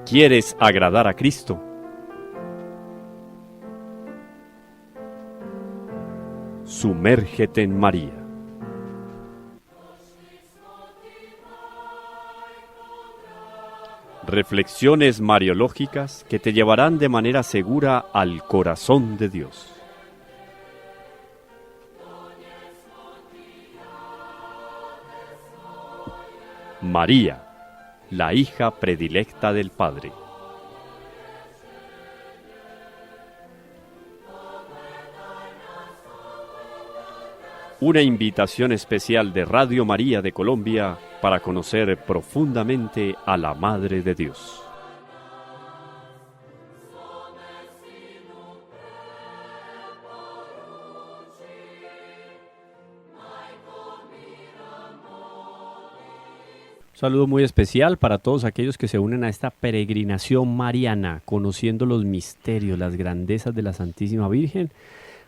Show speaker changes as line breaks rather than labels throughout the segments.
¿Quieres agradar a Cristo? Sumérgete en María. Reflexiones mariológicas que te llevarán de manera segura al corazón de Dios. María, la hija predilecta del Padre. Una invitación especial de Radio María de Colombia para conocer profundamente a la Madre de Dios. Un saludo muy especial para todos aquellos que se unen a esta peregrinación mariana, conociendo los misterios, las grandezas de la Santísima Virgen,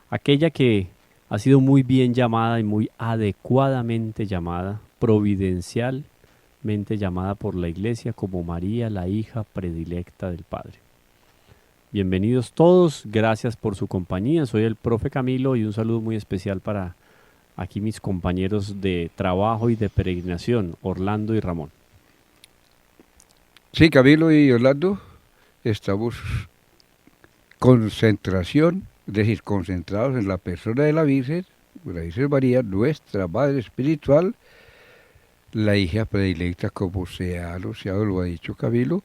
aquella que ha sido muy bien llamada y muy adecuadamente llamada, providencialmente llamada por la Iglesia como María, la hija predilecta del Padre. Bienvenidos todos, gracias por su compañía. Soy el profe Camilo y un saludo muy especial para aquí mis compañeros de trabajo y de peregrinación, Orlando y Ramón.
Sí, Camilo y Orlando, estamos concentrados en la persona de la Virgen María, nuestra Madre Espiritual, la hija predilecta, como se ha anunciado, lo ha dicho Camilo,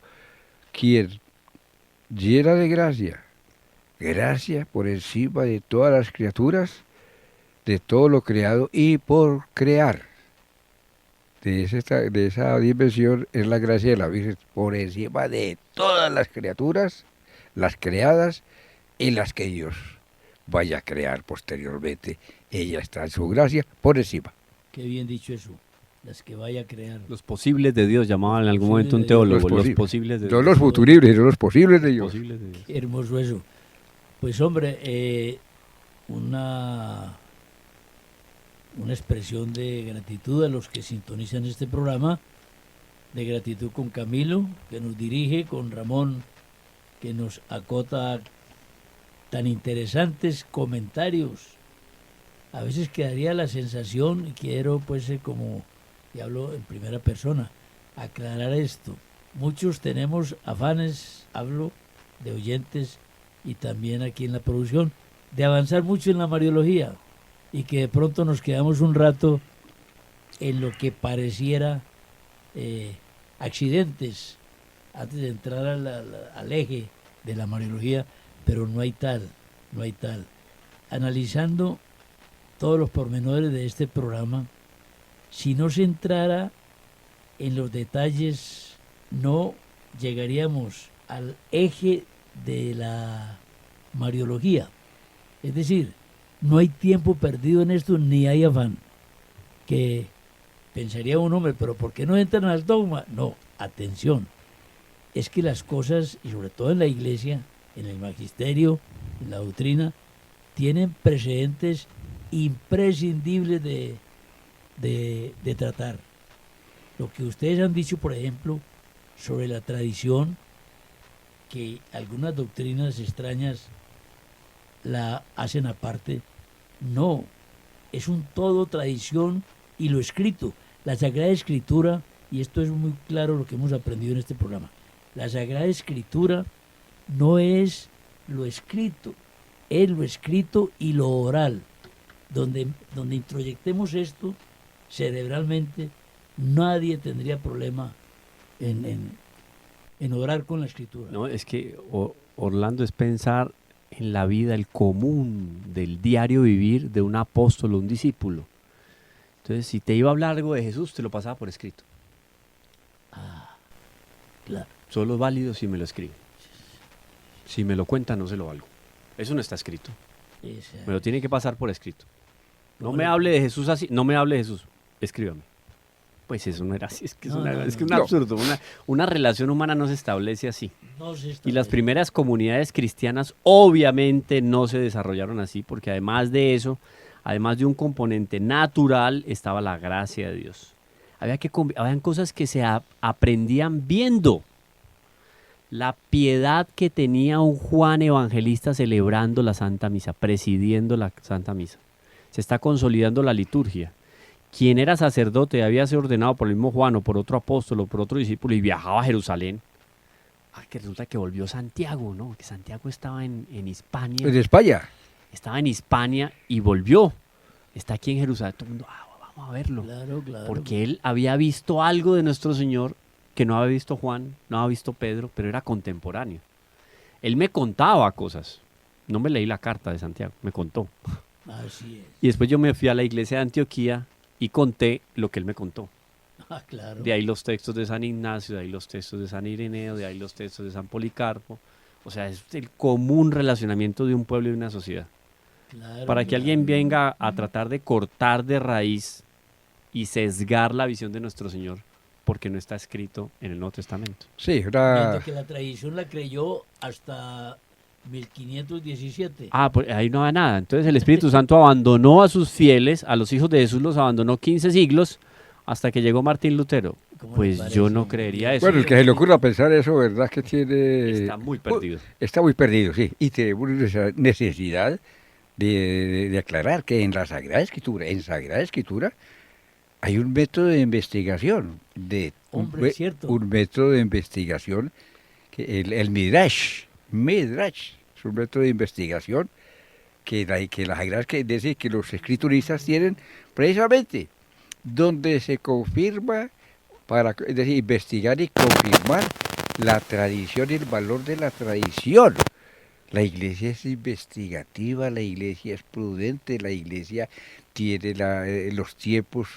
quien llena de gracia por encima de todas las criaturas, de todo lo creado y por crear. De esa dimensión es la gracia de la Virgen, por encima de todas las criaturas, las creadas y las que Dios vaya a crear posteriormente. Ella está en su gracia por encima.
Qué bien dicho eso, las que vaya a crear.
Los posibles de Dios, llamaba en algún momento un teólogo, los posibles de Dios.
No los futuribles, no los posibles de Dios.
Qué hermoso eso. Pues hombre, una expresión de gratitud a los que sintonizan este programa, de gratitud con Camilo, que nos dirige, con Ramón, que nos acota tan interesantes comentarios. A veces quedaría la sensación, y quiero pues como, y hablo en primera persona, aclarar esto. Muchos tenemos afanes, hablo de oyentes y también aquí en la producción, de avanzar mucho en la mariología, y que de pronto nos quedamos un rato en lo que pareciera accidentes antes de entrar al eje de la mariología, pero no hay tal. Analizando todos los pormenores de este programa, si no se entrara en los detalles, no llegaríamos al eje de la mariología. Es decir, no hay tiempo perdido en esto, ni hay afán. Que pensaría un hombre, pero ¿por qué no entran al dogma? No, atención. Es que las cosas, y sobre todo en la iglesia, en el magisterio, en la doctrina, tienen precedentes imprescindibles de tratar. Lo que ustedes han dicho, por ejemplo, sobre la tradición, que algunas doctrinas extrañas la hacen aparte. No, es un todo tradición y lo escrito. La Sagrada Escritura, y esto es muy claro lo que hemos aprendido en este programa, la Sagrada Escritura no es lo escrito, es lo escrito y lo oral. Donde introyectemos esto cerebralmente, nadie tendría problema en orar con la Escritura.
No, es que Orlando es pensar en la vida, el común del diario vivir de un apóstol o un discípulo. Entonces, si te iba a hablar algo de Jesús, te lo pasaba por escrito.
Claro.
Solo es válido si me lo escribe. Si me lo cuenta, no se lo valgo. Eso no está escrito.
Exacto.
Me lo tiene que pasar por escrito. No me hable de Jesús así, no me hable de Jesús, escríbame. Pues eso no era así, es que es un absurdo. Una relación humana no se establece así. Y las primeras comunidades cristianas obviamente no se desarrollaron así, porque además de eso, además de un componente natural, estaba la gracia de Dios. Habían cosas que se aprendían viendo. La piedad que tenía un Juan Evangelista celebrando la Santa Misa, presidiendo la Santa Misa. Se está consolidando la liturgia. Quien era sacerdote había sido ordenado por el mismo Juan o por otro apóstol o por otro discípulo y viajaba a Jerusalén. Que resulta que volvió Santiago, ¿no? Que Santiago estaba en Hispania.
En España.
Estaba en Hispania y volvió. Está aquí en Jerusalén. Todo el mundo, vamos a verlo.
Claro.
Porque él había visto algo de nuestro Señor que no había visto Juan, no había visto Pedro, pero era contemporáneo. Él me contaba cosas. No me leí la carta de Santiago, me contó.
Así es.
Y después yo me fui a la iglesia de Antioquía y conté lo que él me contó.
Claro.
De ahí los textos de San Ignacio, de ahí los textos de San Ireneo, de ahí los textos de San Policarpo. O sea, es el común relacionamiento de un pueblo y de una sociedad.
Claro,
Para que alguien venga a tratar de cortar de raíz y sesgar la visión de nuestro Señor, porque no está escrito en el Nuevo Testamento.
Sí,
Viendo que la tradición la creyó hasta 1517.
Pues ahí no va nada. Entonces el Espíritu Santo abandonó a sus fieles, a los hijos de Jesús los abandonó 15 siglos, hasta que llegó Martín Lutero. Pues yo no creería eso.
Bueno, el que se le ocurra pensar eso, ¿verdad? Que tiene...
Está muy perdido.
Está muy perdido, sí. Y tenemos necesidad de aclarar que en la Sagrada Escritura, hay un método de investigación, un método de investigación, que el Midrash es un método de investigación que la Sagrada, es decir, que los escrituristas tienen precisamente, donde se confirma, es decir, investigar y confirmar la tradición y el valor de la tradición. La Iglesia es investigativa, la Iglesia es prudente, la Iglesia tiene los tiempos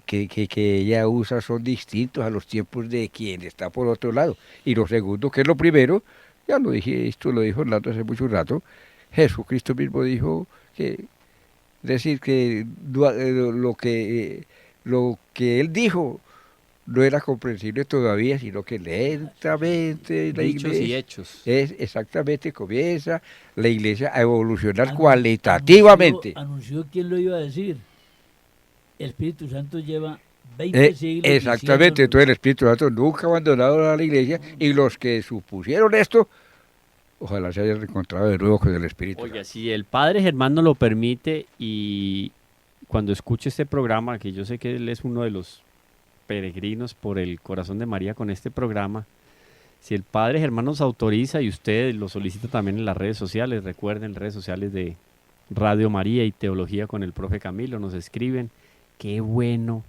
que ella usa son distintos a los tiempos de quien está por otro lado. Y lo segundo, que es lo primero, ya lo dije, esto lo dijo Orlando hace mucho rato, Jesucristo mismo dijo que, decir que lo que él dijo no era comprensible todavía, sino que lentamente la Iglesia
y hechos.
Exactamente comienza la Iglesia a evolucionar cualitativamente.
Anunció quién lo iba a decir. El Espíritu Santo lleva 20 siglos.
Exactamente, entonces el Espíritu Santo nunca ha abandonado a la Iglesia, y los que supusieron esto, ojalá se hayan reencontrado de nuevo con el Espíritu Santo.
Oiga, si el Padre Germán nos lo permite, y cuando escuche este programa, que yo sé que él es uno de los peregrinos por el corazón de María con este programa, si el Padre Germán nos autoriza y usted lo solicita también en las redes sociales, recuerden, redes sociales de Radio María y Teología con el Profe Camilo, nos escriben. Qué bueno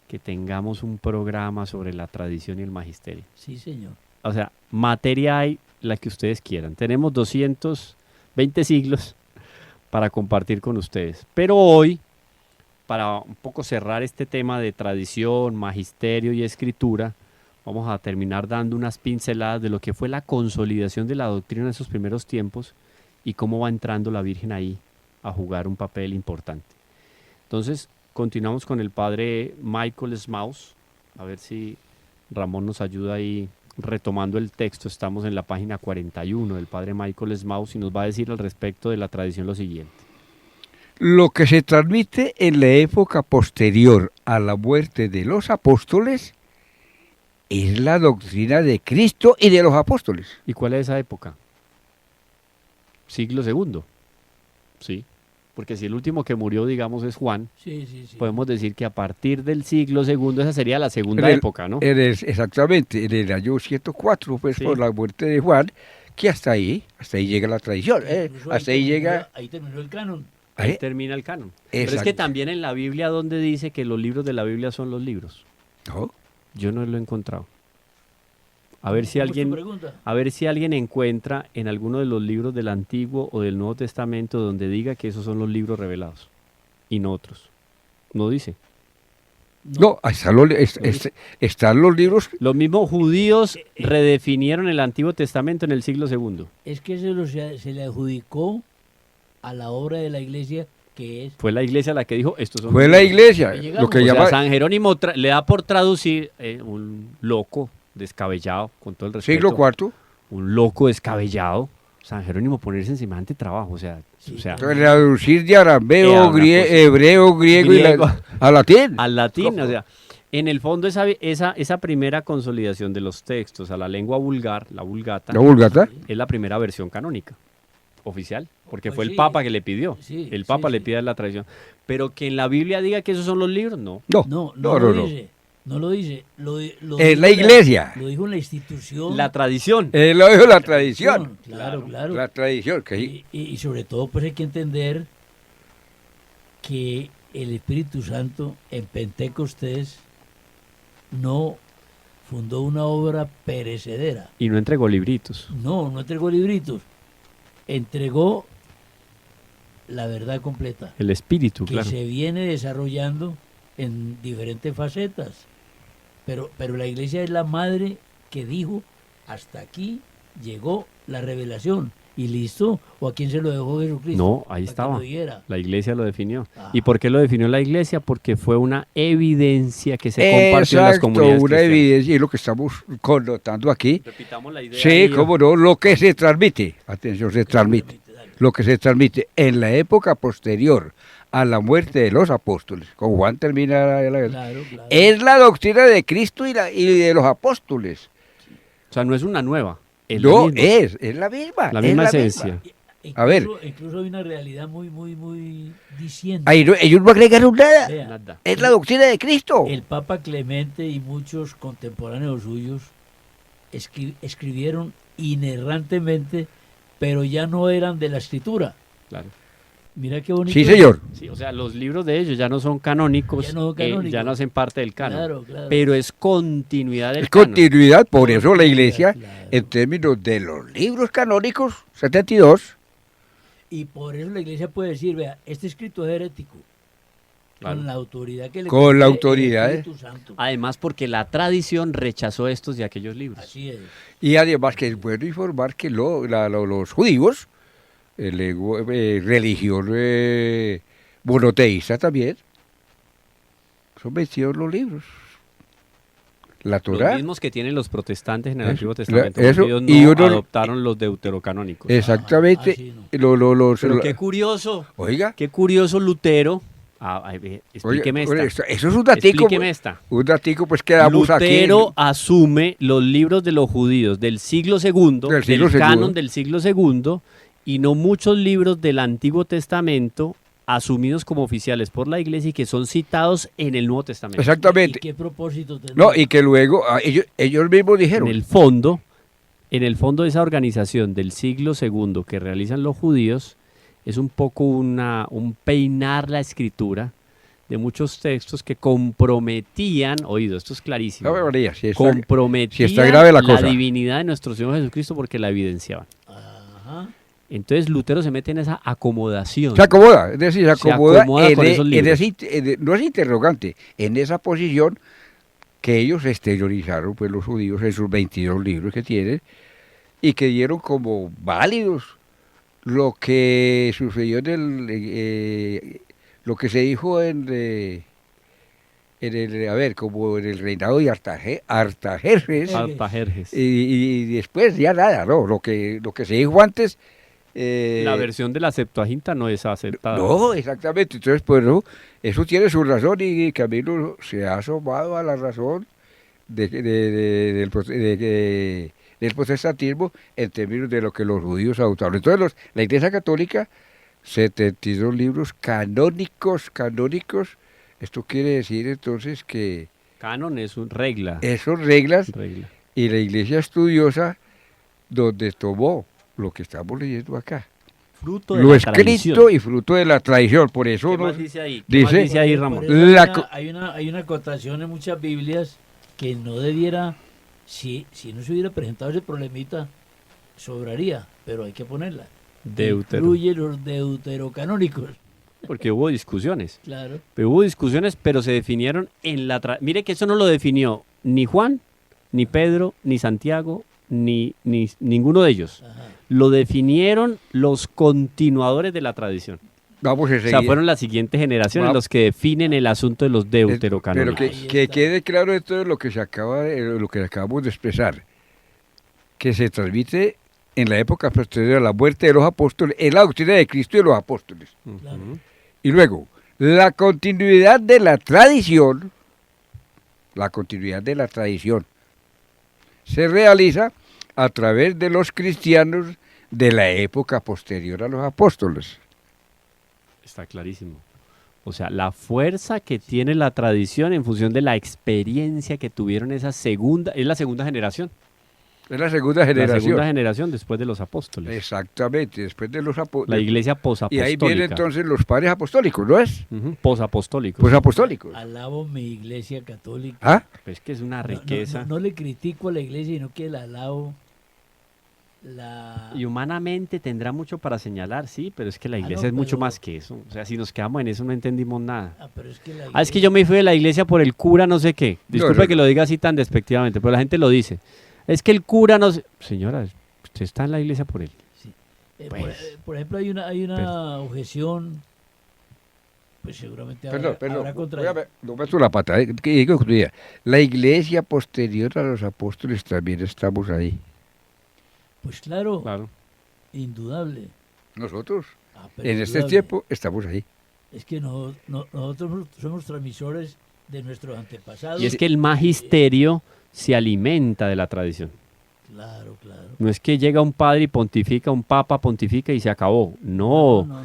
que tengamos un programa sobre la tradición y el magisterio.
Sí, señor.
O sea, materia hay la que ustedes quieran. Tenemos 220 siglos para compartir con ustedes. Pero hoy, para un poco cerrar este tema de tradición, magisterio y escritura, vamos a terminar dando unas pinceladas de lo que fue la consolidación de la doctrina en esos primeros tiempos y cómo va entrando la Virgen ahí a jugar un papel importante. Entonces, continuamos con el padre Michael Smaus, a ver si Ramón nos ayuda ahí retomando el texto. Estamos en la página 41 del padre Michael Smaus y nos va a decir al respecto de la tradición lo siguiente.
Lo que se transmite en la época posterior a la muerte de los apóstoles es la doctrina de Cristo y de los apóstoles.
¿Y cuál es esa época? Siglo II. Sí. Porque si el último que murió, digamos, es Juan,
sí.
Podemos decir que a partir del siglo II, esa sería la segunda época, ¿no?
Exactamente, en el año 104, pues sí, por la muerte de Juan, que hasta ahí llega la tradición, hasta ahí llega...
Ahí terminó el canon.
Ahí termina el canon. Pero es que también en la Biblia, ¿dónde dice que los libros de la Biblia son los libros?
No.
Yo no lo he encontrado. A ver si alguien encuentra en alguno de los libros del Antiguo o del Nuevo Testamento donde diga que esos son los libros revelados y no otros. No dice.
No, están los libros.
Los mismos judíos redefinieron el Antiguo Testamento en el siglo II.
Es que se le adjudicó a la obra de la Iglesia, que es...
Fue la Iglesia la que dijo, estos son...
Fue la Iglesia. Lo que llama...
San Jerónimo le da por traducir un loco descabellado, con todo el respeto.
Siglo IV.
Un loco descabellado. San Jerónimo ponerse en semejante trabajo,
traducir de arameo, hebreo, griego. A latín.
Al latín, o sea, En el fondo, esa primera consolidación de los textos a la lengua vulgar, la Vulgata,
¿La Vulgata?
es la primera versión canónica, oficial, porque
Pues
fue el
sí.
Papa que le pidió.
Sí,
El Papa
sí,
le
sí.
pide la tradición. Pero que en la Biblia diga que esos son los libros, no.
No lo dice. No lo dice. Lo
Es
dijo
la iglesia.
Lo dijo en la institución.
La tradición.
Lo dijo la tradición.
Claro.
La tradición, que
Y sobre todo, pues hay que entender que el Espíritu Santo en Pentecostés no fundó una obra perecedera.
Y no entregó libritos.
No entregó libritos. Entregó la verdad completa,
El espíritu,
que
claro.
se viene desarrollando en diferentes facetas. Pero la iglesia es la madre que dijo, hasta aquí llegó la revelación. Y listo, ¿o a quién se lo dejó Jesucristo?
No, ahí
Para que
estaba.
lo diera.
La iglesia lo definió.
Ajá.
¿Y por qué lo definió la iglesia? Porque fue una evidencia que se compartió en las comunidades
una
cristianas.
evidencia, y lo que estamos connotando aquí.
Repitamos la idea.
Sí, cómo no, lo que se transmite, atención, se transmite.
Dale.
Lo que se transmite en la época posterior a la muerte de los apóstoles, con Juan termina
Claro.
es la doctrina de Cristo y de los apóstoles.
O sea, no es una nueva. Es
No,
la misma.
es la misma.
La
es
misma
la
esencia.
A ver.
Incluso hay una realidad muy diciente.
Ahí ellos no agregaron nada.
Vea,
Nada.
Es la doctrina de Cristo.
el Papa Clemente y muchos contemporáneos suyos escribieron inerrantemente, pero ya no eran de la escritura.
Claro.
Mira qué bonito.
Sí, señor.
Sí, o sea, los libros de ellos ya no son canónicos,
Ya no son canónicos.
ya no hacen parte del canon.
Claro.
Pero es continuidad del
Es
canon.
continuidad, por eso la iglesia,
Claro.
en términos de los libros canónicos, 72,
Y por eso la iglesia puede decir, vea, este escrito es herético.
Claro.
Con la autoridad que le
Con la
confiere
autoridad,
el Espíritu Santo.
Además, porque la tradición rechazó estos y aquellos libros.
Así es.
y además que es bueno informar que los judíos, religión monoteísta también, son vencidos los libros. La
Los
Torá,
mismos que tienen los protestantes en el
Eso,
Antiguo Testamento.
eso,
Ellos
y
no
uno-
adoptaron los deuterocanónicos.
exactamente.
sí, no.
Pero qué curioso.
Oiga,
Qué curioso Lutero. Explíqueme
oiga,
esta.
eso es un datico.
Explíqueme esta.
Un datico, pues quedamos
Lutero
aquí.
asume los libros de los judíos del siglo segundo,
Del siglo
del canon
segundo.
del siglo segundo, y no muchos libros del Antiguo Testamento asumidos como oficiales por la iglesia y que son citados en el Nuevo Testamento.
Exactamente.
¿Y qué propósito tendrá?
No, y que luego ellos mismos
En
dijeron.
el fondo esa organización del siglo segundo que realizan los judíos es un poco un peinar la escritura de muchos textos que comprometían, oído, esto es clarísimo,
Ave María, si está-
comprometían
si está grave la cosa.
divinidad de nuestro Señor Jesucristo porque la evidenciaban.
Ajá.
Entonces Lutero se mete en esa acomodación.
se acomoda, es decir, se
Se
acomoda,
acomoda con esos libros.
no es interrogante, en esa posición que ellos exteriorizaron, pues los judíos, en sus 22 libros que tienen, y que dieron como válidos lo que sucedió lo que se dijo en como en el reinado de Artajerjes,
Artajerjes.
y después ya nada, no, lo que se dijo antes.
La versión de la Septuaginta no es aceptada.
No, exactamente. Entonces, pues no, eso tiene su razón y Camilo se ha asomado a la razón del protestantismo en términos de lo que los judíos adoptaron. Entonces, la Iglesia Católica, 72 libros canónicos. Esto quiere decir entonces que
Canon es una regla.
son reglas
regla.
y la Iglesia estudiosa donde tomó lo que estamos leyendo acá.
Fruto de
Lo
la
escrito
tradición.
y fruto de la tradición. Por eso
¿Qué
no,
más dice ahí? ¿Qué
dice-
más dice ahí,
Por
Ramón?
eso
La
hay una acotación en muchas Biblias que no debiera, si no se hubiera presentado ese problemita, sobraría, pero hay que ponerla.
Deutero.
Incluye los deuterocanónicos.
Porque hubo discusiones.
Claro.
Pero hubo discusiones, pero se definieron en la... Mire que eso no lo definió ni Juan, ni Pedro, ni Santiago, ni ninguno de ellos.
Ajá.
Lo definieron los continuadores de la tradición.
vamos a
O
seguir.
sea, fueron las siguientes generaciones
Va-
los que definen el asunto de los
Pero
deuterocanónicos.
que quede claro esto de lo que lo que acabamos de expresar, que se transmite en la época posterior a la muerte de los apóstoles, en la doctrina de Cristo y de los apóstoles.
Claro.
Ujú.
Y luego, la continuidad de la tradición la continuidad de la tradición, se realiza a través de los cristianos de la época posterior a los apóstoles.
Está clarísimo. O sea, la fuerza que tiene la tradición en función de la experiencia que tuvieron es la segunda generación.
Es la segunda generación.
La segunda generación después de los apóstoles.
Exactamente, después de los
La
apóstoles.
iglesia
Y
posapostólica.
ahí vienen entonces los padres apostólicos, ¿no es?
Posapostólicos.
Pues apostólicos.
Alabo mi iglesia católica.
¿Ah?
Pues que es una
No,
riqueza.
no le critico a la iglesia, sino que la alabo.
Y humanamente tendrá mucho para señalar, sí, pero es que la iglesia es mucho
pero-
más que eso. O sea, si nos quedamos en eso no entendimos nada.
Pero es que la
Es que yo me fui de la iglesia por el cura no sé qué. Disculpe
no,
que
no.
lo diga así tan despectivamente, pero la gente lo dice. Es que el cura no sé... Señora, usted está en la iglesia por él.
Sí.
Pues,
por ejemplo, hay una objeción, pues seguramente habrá contra...
no meto la pata, que digo que tú digas, la iglesia posterior a los apóstoles también estamos ahí.
Pues claro,
Claro.
indudable.
Nosotros,
Pero
en este
indudable.
tiempo, estamos ahí.
Es que nosotros somos transmisores de nuestros antepasados.
Y es que el magisterio se alimenta de la tradición.
Claro, claro.
No es que llega un padre y pontifica, un papa pontifica y se acabó. No.
No.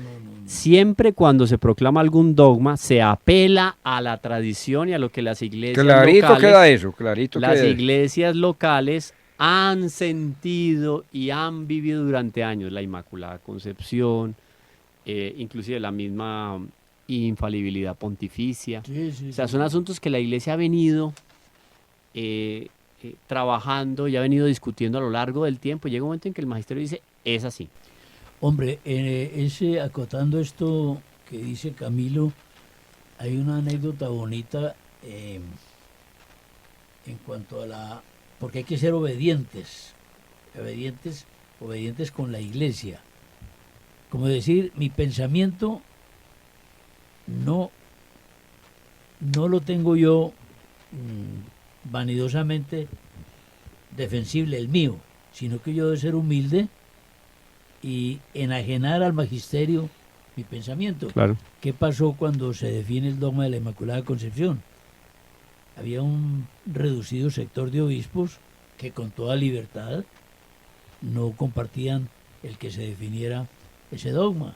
Siempre cuando se proclama algún dogma, se apela a la tradición y a lo que las iglesias
Clarito
locales,
queda eso, clarito
las
queda eso.
iglesias locales han sentido y han vivido durante años. La Inmaculada Concepción, inclusive la misma infalibilidad pontificia.
Sí,
O sea,
sí.
son asuntos que la iglesia ha venido trabajando y ha venido discutiendo a lo largo del tiempo. Y llega un momento en que el magisterio dice, es así.
Hombre, acotando esto que dice Camilo, hay una anécdota bonita en cuanto a porque hay que ser obedientes con la iglesia. Como decir, mi pensamiento no lo tengo yo vanidosamente defensible el mío, sino que yo debo ser humilde y enajenar al magisterio mi pensamiento.
Claro.
¿Qué pasó cuando se define el dogma de la Inmaculada Concepción? Había un reducido sector de obispos que con toda libertad no compartían el que se definiera ese dogma.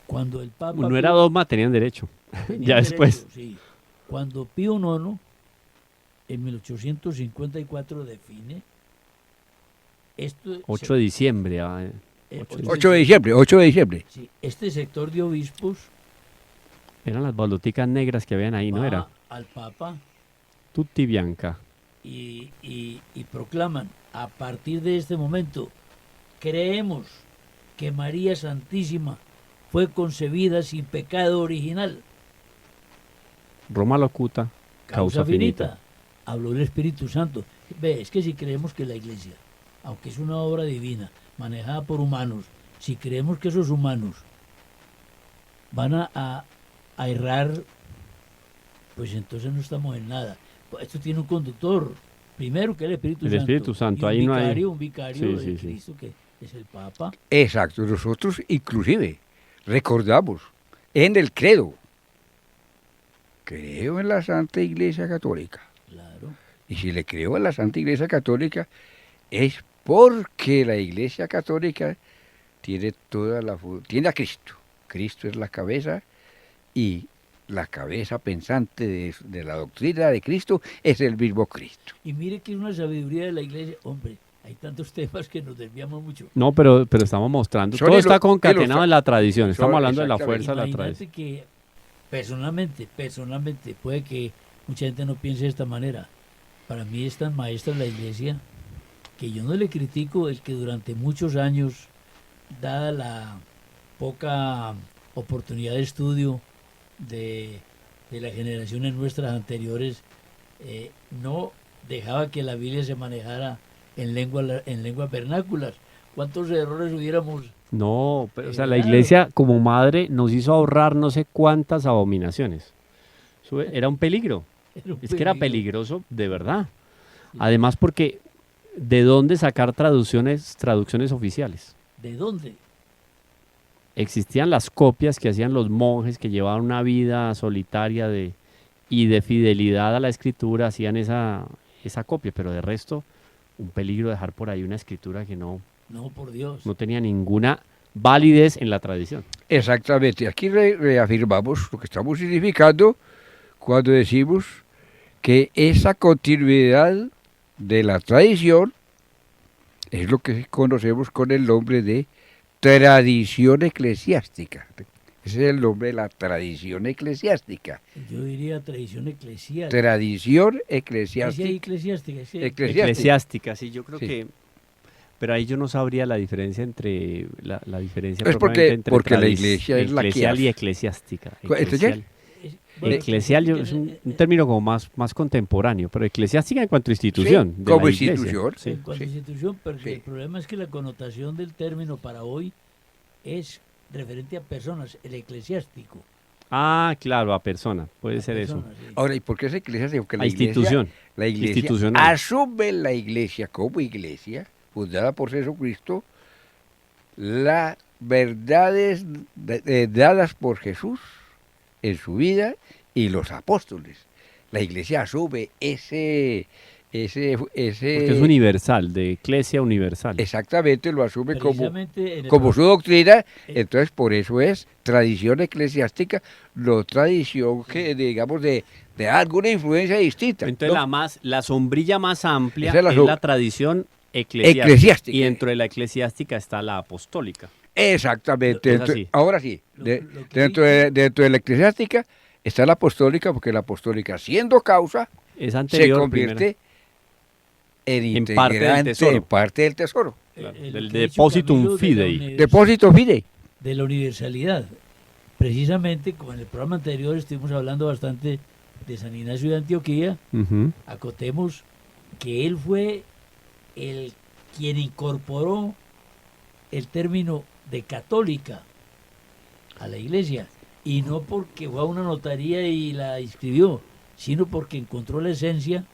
Cuando el Papa...
No era dogma, tenían derecho.
tenían
Ya después.
derecho, sí. Cuando Pío IX, en 1854, define esto...
8 de diciembre.
8 de diciembre.
Sí, este sector de obispos
Eran las baloticas negras que habían ahí, ¿no
va
era?
al Papa
Tutti bianca.
y proclaman, a partir de este momento, creemos que María Santísima fue concebida sin pecado original.
Roma locuta, causa finita.
Habló el Espíritu Santo. Ve, es que si creemos que la Iglesia, aunque es una obra divina, manejada por humanos, si creemos que esos humanos van a errar, pues entonces no estamos en nada. Esto tiene un conductor, primero que es el Espíritu
El
Santo.
Espíritu Santo,
y
ahí no hay...
un vicario de Cristo que es el Papa.
Exacto, nosotros inclusive recordamos en el credo, creo en la Santa Iglesia Católica.
Claro.
Y si le creo a la Santa Iglesia Católica es porque la Iglesia Católica tiene tiene a Cristo. Cristo es la cabeza y la cabeza pensante de la doctrina de Cristo es el mismo Cristo.
Y mire que es una sabiduría de la Iglesia. Hombre, hay tantos temas que nos desviamos mucho.
No, pero estamos mostrando.
Son
Todo
hilo-
está concatenado
hilo-
en la tradición. Estamos
son-
hablando de la
exactamente.
fuerza de la
Imagínate
tradición.
que personalmente, puede que mucha gente no piense de esta manera. Para mí es tan maestra la Iglesia que yo no le critico el que durante muchos años, dada la poca oportunidad de estudio de las generaciones nuestras anteriores, no dejaba que la Biblia se manejara en lenguas vernáculas. ¿Cuántos errores hubiéramos?
No, pero, o sea, la
Claro.
iglesia como madre nos hizo ahorrar no sé cuántas abominaciones. Eso era un peligro. Es que era peligroso de verdad. Además porque ¿de dónde sacar traducciones oficiales?
¿De dónde?
Existían las copias que hacían los monjes que llevaban una vida solitaria de y de fidelidad a la escritura hacían esa copia, pero de resto, un peligro dejar por ahí una escritura que no
por Dios,
no tenía ninguna validez en la tradición.
Exactamente. Aquí reafirmamos lo que estamos significando cuando decimos que esa continuidad de la tradición es lo que conocemos con el nombre de tradición eclesiástica. Ese es el nombre de la tradición eclesiástica.
Yo diría tradición eclesiástica.
Tradición eclesiástica.
Eclesiástica, sí.
Eclesiástica, sí, yo creo
Sí.
que... Pero ahí yo no sabría la diferencia entre... La diferencia
Es
propiamente entre
porque la iglesia es la que
eclesial
hace.
y eclesiástica.
¿Eclesial?
Eclesial es un término como más contemporáneo, pero eclesiástica en cuanto a institución.
Sí,
de
como
la iglesia.
institución.
Sí.
En cuanto a institución, pero
Sí.
el problema es que la connotación del término para hoy es referente a personas, el eclesiástico.
Ah, claro, a persona, puede ser eso.
Personas, sí.
Ahora, ¿y por qué es eclesiástica? Porque
A institución.
La iglesia
Institucional.
asume la iglesia como iglesia, fundada por Jesucristo, las verdades dadas por Jesús en su vida y los apóstoles. La iglesia asume
Porque es universal, de eclesia universal.
exactamente, lo asume
Precisamente en el
como su doctrina,
Eh.
entonces por eso es tradición eclesiástica, no tradición que digamos de alguna influencia distinta.
Entonces
¿no?
la sombrilla más amplia
Esa es
es
la
la tradición eclesiástica.
Eclesiástica.
Y dentro de la eclesiástica está la apostólica.
Exactamente.
Es así.
Ahora sí,
Lo que
dentro de la eclesiástica está la apostólica, porque la apostólica, siendo causa,
Es
se
anterior
convierte en
En parte del
integrante,
tesoro.
en parte del tesoro.
Claro,
lo
del
que ha dicho
depositum
Camilo
fidei.
Depósito fidei.
de la universalidad. Precisamente, como en el programa anterior estuvimos hablando bastante de San Ignacio de Antioquía,
Ujú.
acotemos que él fue el quien incorporó el término de católica a la iglesia, y no porque fue a una notaría y la inscribió, sino porque encontró la esencia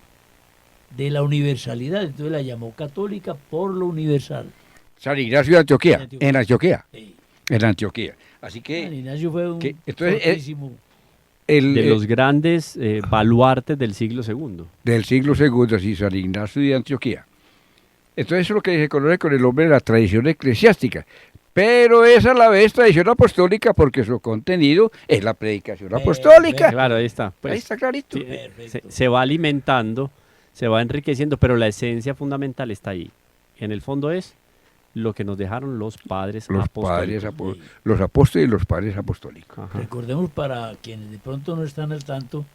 de la universalidad, entonces la llamó católica por lo universal.
San Ignacio de Antioquía,
En Antioquía.
en Antioquía,
Sí.
en Antioquía. Así
San
que
Ignacio fue un
entonces,
fortísimo.
De los grandes baluartes del siglo II.
del siglo II, así, San Ignacio de Antioquía. Entonces eso es lo que se conoce con el nombre de la tradición eclesiástica. Pero es a la vez tradición apostólica porque su contenido es la predicación apostólica.
Claro, ahí está. Pues,
Ahí está clarito.
sí,
Perfecto.
se va alimentando, se va enriqueciendo, pero la esencia fundamental está ahí. En el fondo es lo que nos dejaron los padres
Los
apostólicos.
padres, los apóstoles y los padres apostólicos.
Ajá.
Recordemos, para quienes de pronto no están al tanto,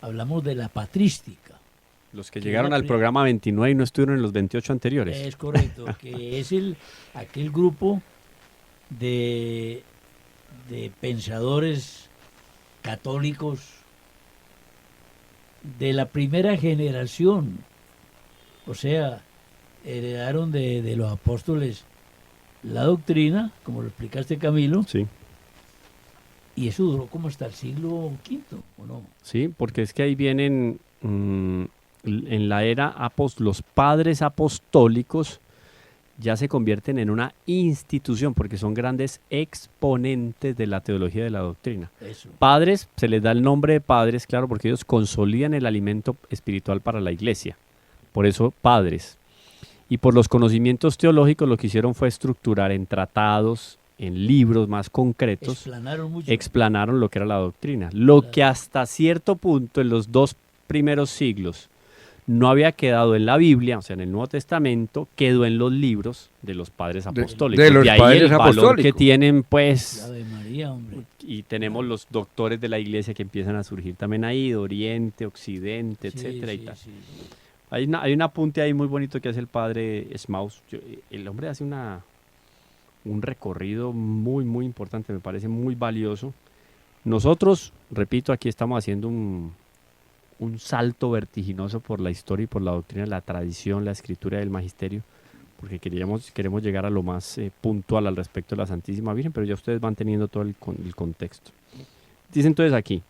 hablamos de la patrística.
Los que
Que
llegaron
la
al
pri-
programa 29 y no estuvieron en los 28 anteriores.
Es correcto, que es aquel grupo de pensadores católicos de la primera generación. O sea, heredaron de los apóstoles la doctrina, como lo explicaste, Camilo,
Sí,
y eso duró como hasta el siglo V, ¿o no?
sí, porque es que ahí vienen en la era los padres apostólicos ya se convierten en una institución porque son grandes exponentes de la teología de la doctrina.
Eso.
Padres, se les da el nombre de padres, claro, porque ellos consolidan el alimento espiritual para la iglesia. Por eso, padres. Y por los conocimientos teológicos lo que hicieron fue estructurar en tratados, en libros más concretos,
Explanaron mucho.
explanaron lo que era la doctrina. Lo
Claro.
que hasta cierto punto en los 2 primeros siglos no había quedado en la Biblia, o sea, en el Nuevo Testamento, quedó en los libros de los padres apostólicos.
de los
ahí
padres
el valor que
apostólicos.
tienen, pues,
Ave María, hombre.
y tenemos los doctores de la iglesia que empiezan a surgir también ahí, de Oriente, Occidente,
Sí,
etcétera y
sí,
tal.
sí.
Hay un apunte ahí muy bonito que hace el padre Schmaus. El hombre hace un recorrido muy, muy importante, me parece muy valioso. Nosotros, repito, aquí estamos haciendo un salto vertiginoso por la historia y por la doctrina, la tradición, la escritura del magisterio, porque queremos llegar a lo más puntual al respecto de la Santísima Virgen, pero ya ustedes van teniendo todo el contexto. Dice entonces aquí,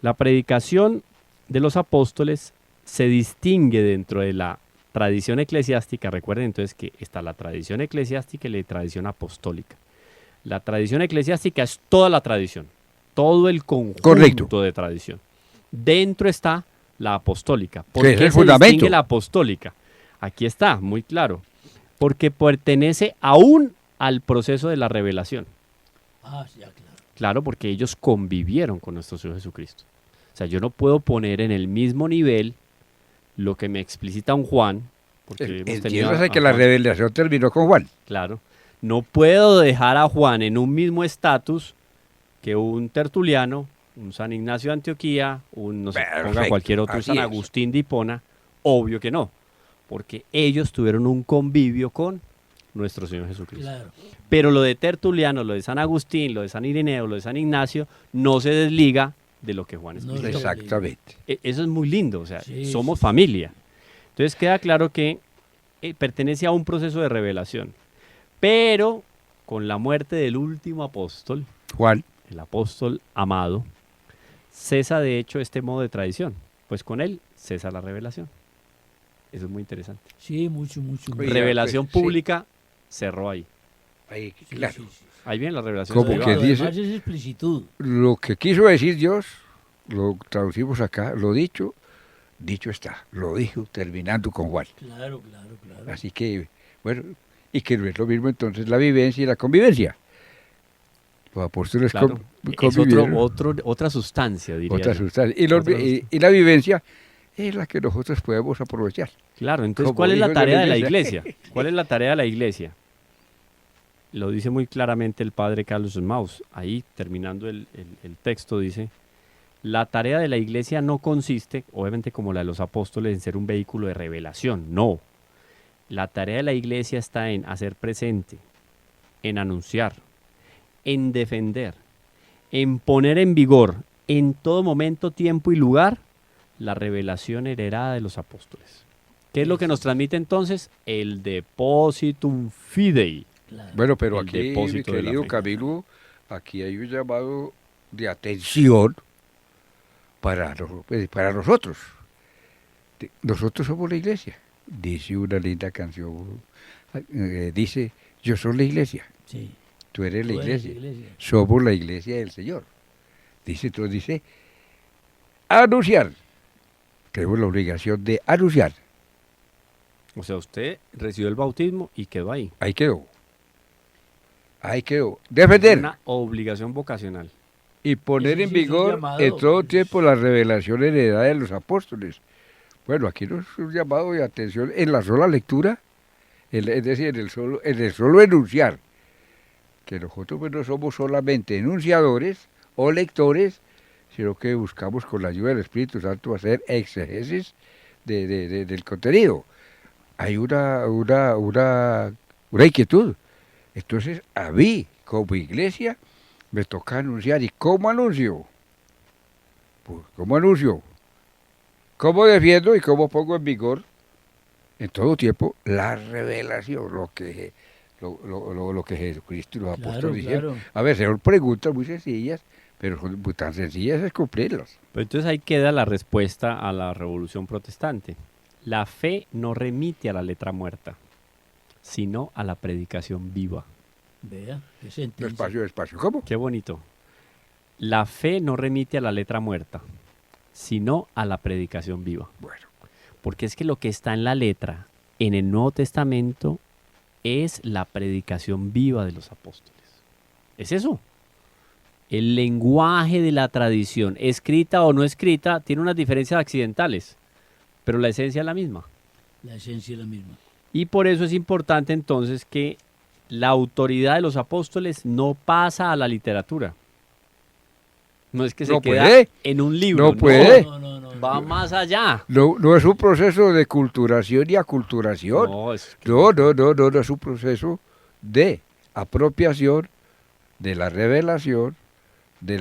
la predicación de los apóstoles se distingue dentro de la tradición eclesiástica. Recuerden entonces que está la tradición eclesiástica y la tradición apostólica. La tradición eclesiástica es toda la tradición, todo el conjunto
Correcto.
de tradición. Dentro está la apostólica. ¿Por
Que es
qué
el
se
fundamento.
distingue la apostólica? Aquí está, muy claro. Porque pertenece aún al proceso de la revelación.
Ah, ya, claro.
Claro, porque ellos convivieron con nuestro Señor Jesucristo. O sea, yo no puedo poner en el mismo nivel lo que me explicita un Juan. Porque hemos tenido
Entiéndase
a
que la
Juan.
revelación terminó con Juan.
Claro. No puedo dejar a Juan en un mismo estatus que un Tertuliano, un San Ignacio de Antioquía, un, no sé, ponga
Perfecto,
cualquier otro
así
San
es.
Agustín de Hipona. Obvio que no. Porque ellos tuvieron un convivio con nuestro Señor Jesucristo.
Claro.
Pero lo de Tertuliano, lo de San Agustín, lo de San Ireneo, lo de San Ignacio, no se desliga de lo que Juan
No
explica.
se
Exactamente.
Eso es muy lindo, o sea,
Sí,
somos
sí, sí.
familia. Entonces queda claro que pertenece a un proceso de revelación. Pero con la muerte del último apóstol,
Juan,
el apóstol amado, cesa de hecho este modo de tradición. Pues con él cesa la revelación. Eso es muy interesante.
Sí, mucho, mucho.
Oye,
Revelación
pues, sí.
pública cerró ahí.
ahí,
Sí,
claro.
sí, sí.
Ahí viene la revelación
Como
Lo
que
privada.
dice-
demás es explicitud.
Lo que quiso decir Dios, lo traducimos acá, lo dicho, dicho está. Lo dijo terminando con Juan.
Claro, claro, claro.
Así que, bueno, y que no es lo mismo entonces la vivencia y la convivencia. Los apóstoles
Claro. Es
convivieron,
otra sustancia, diría
otra
yo.
sustancia.
Otra
Y la vivencia es la que nosotros podemos aprovechar.
Claro, entonces,
Como
¿cuál es la
hijos de
tarea
la
de la
iglesia.
iglesia? ¿Cuál es la tarea de la iglesia? Lo dice muy claramente el padre Carlos Maus. Ahí, terminando el texto, dice, la tarea de la iglesia no consiste, obviamente como la de los apóstoles, en ser un vehículo de revelación. No. La tarea de la iglesia está en hacer presente, en anunciar, en defender, en poner en vigor, en todo momento, tiempo y lugar, la revelación heredada de los apóstoles. ¿Qué es lo que nos transmite entonces? El depositum fidei.
Claro.
Bueno, pero
El
aquí, mi
depósito de la
querido
fe.
Camilo, aquí hay un llamado de atención para nosotros. Nosotros somos la iglesia. Dice una linda canción, dice, yo soy la iglesia,
Sí.
tú eres la
Tú eres
iglesia, somos la iglesia del Señor. Entonces dice, anunciar. Tenemos la obligación de anunciar.
O sea, usted recibió el bautismo y quedó ahí.
Ahí quedó. Ahí quedó. Defender.
Una obligación vocacional.
Y poner
Ese
en
sí es un
vigor
llamado,
en todo
pues.
tiempo la revelación heredada de los apóstoles. Bueno, aquí no es un llamado de atención en la sola lectura, es decir, en el solo enunciar, que nosotros pues, no somos solamente enunciadores o lectores, sino que buscamos con la ayuda del Espíritu Santo hacer exégesis del contenido. Hay una inquietud. Entonces, a mí, como iglesia, me toca anunciar. ¿Y cómo anuncio? Pues, ¿cómo anuncio? ¿Cómo defiendo y cómo pongo en vigor en todo tiempo la revelación? Lo que Jesucristo y los
Claro,
apóstoles dijeron.
claro.
A ver, son preguntas muy sencillas, pero son tan sencillas es cumplirlas.
Pero entonces ahí queda la respuesta a la revolución protestante. La fe no remite a la letra muerta, sino a la predicación viva.
Vea, qué sentencia.
Despacio, despacio. ¿Cómo?
Qué bonito. La fe no remite a la letra muerta, sino a la predicación viva.
Bueno,
Porque es que lo que está en la letra, en el Nuevo Testamento, es la predicación viva de los apóstoles. Es eso. El lenguaje de la tradición, escrita o no escrita, tiene unas diferencias accidentales, pero la esencia es la misma.
La esencia es la misma.
Y por eso es importante entonces que la autoridad de los apóstoles no pasa a la literatura. No es que se
No
queda
puede.
en un libro.
No puede.
No.
Va más allá.
no es un proceso de culturación y aculturación.
No, es que-
No es un proceso de apropiación de la revelación, de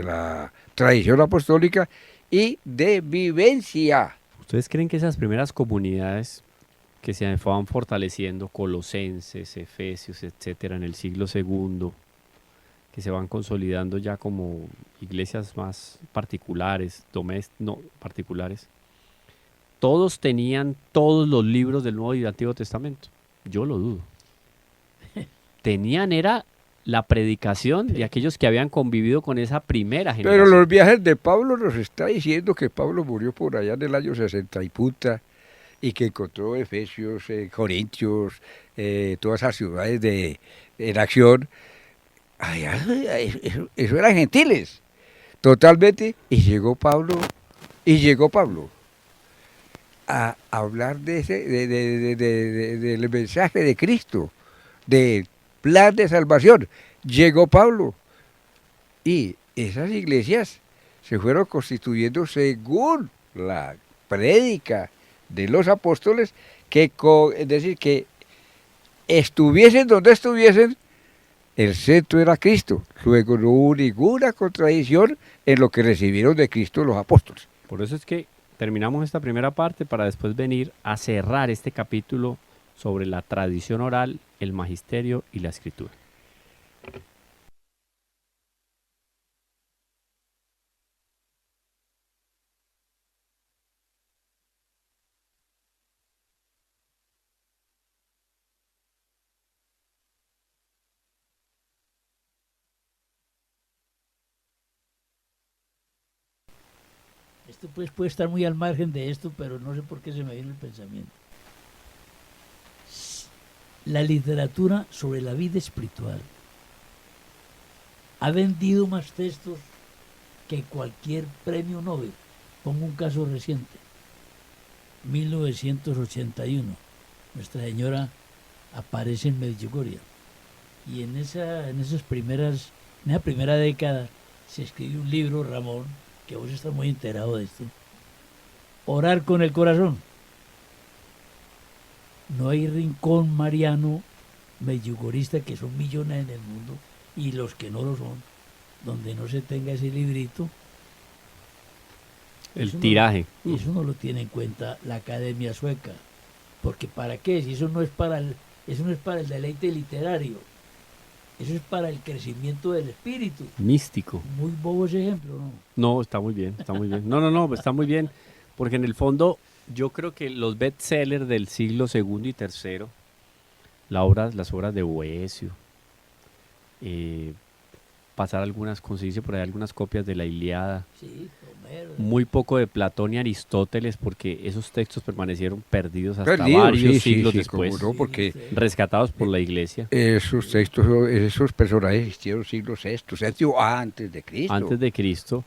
la tradición apostólica y de vivencia.
¿Ustedes creen que esas primeras comunidades que se van fortaleciendo, colosenses, efesios, etcétera, en el siglo II, que se van consolidando ya como iglesias más particulares, particulares, todos tenían todos los libros del Nuevo y del Antiguo Testamento? Yo lo dudo. Tenían era la predicación de aquellos que habían convivido con esa primera
Pero
generación.
los viajes de Pablo nos está diciendo que Pablo murió por allá en el año 60 y punta, y que encontró Efesios, Corintios, todas esas ciudades en acción. Allá, eso eran gentiles, totalmente. Y llegó Pablo a hablar del mensaje de Cristo, del plan de salvación. Llegó Pablo y esas iglesias se fueron constituyendo según la prédica de los apóstoles, es decir, que estuviesen donde estuviesen, el centro era Cristo. Luego no hubo ninguna contradicción en lo que recibieron de Cristo los apóstoles.
Por eso es que terminamos esta primera parte para después venir a cerrar este capítulo sobre la tradición oral, el magisterio y la escritura.
Esto pues puede estar muy al margen de esto, pero no sé por qué se me viene el pensamiento. La literatura sobre la vida espiritual ha vendido más textos que cualquier premio Nobel. Pongo un caso reciente. 1981. Nuestra Señora aparece en Medjugorje. Y en esa primera década se escribió un libro, Ramón, que vos estás muy enterado de esto. Orar con el corazón. No hay rincón mariano medjugorista, que son millones en el mundo, y los que no lo son, donde no se tenga ese librito.
El tiraje.
Eso no lo tiene en cuenta la Academia Sueca. Porque ¿para qué? Si eso no es para el deleite literario. Eso es para el crecimiento del espíritu.
Místico.
Muy bobo ese ejemplo, ¿no?
No, está muy bien, está muy bien. No, está muy bien. Porque en el fondo, yo creo que los bestsellers del siglo II y III, las obras de Boecio, pasar conseguirse por ahí algunas copias de la Ilíada,
Sí, Homero.
muy poco de Platón y Aristóteles, porque esos textos permanecieron perdidos hasta varios siglos después,
no, porque
rescatados por la Iglesia.
esos textos, esos personajes existieron siglo VI, VII antes de Cristo.
Antes de Cristo.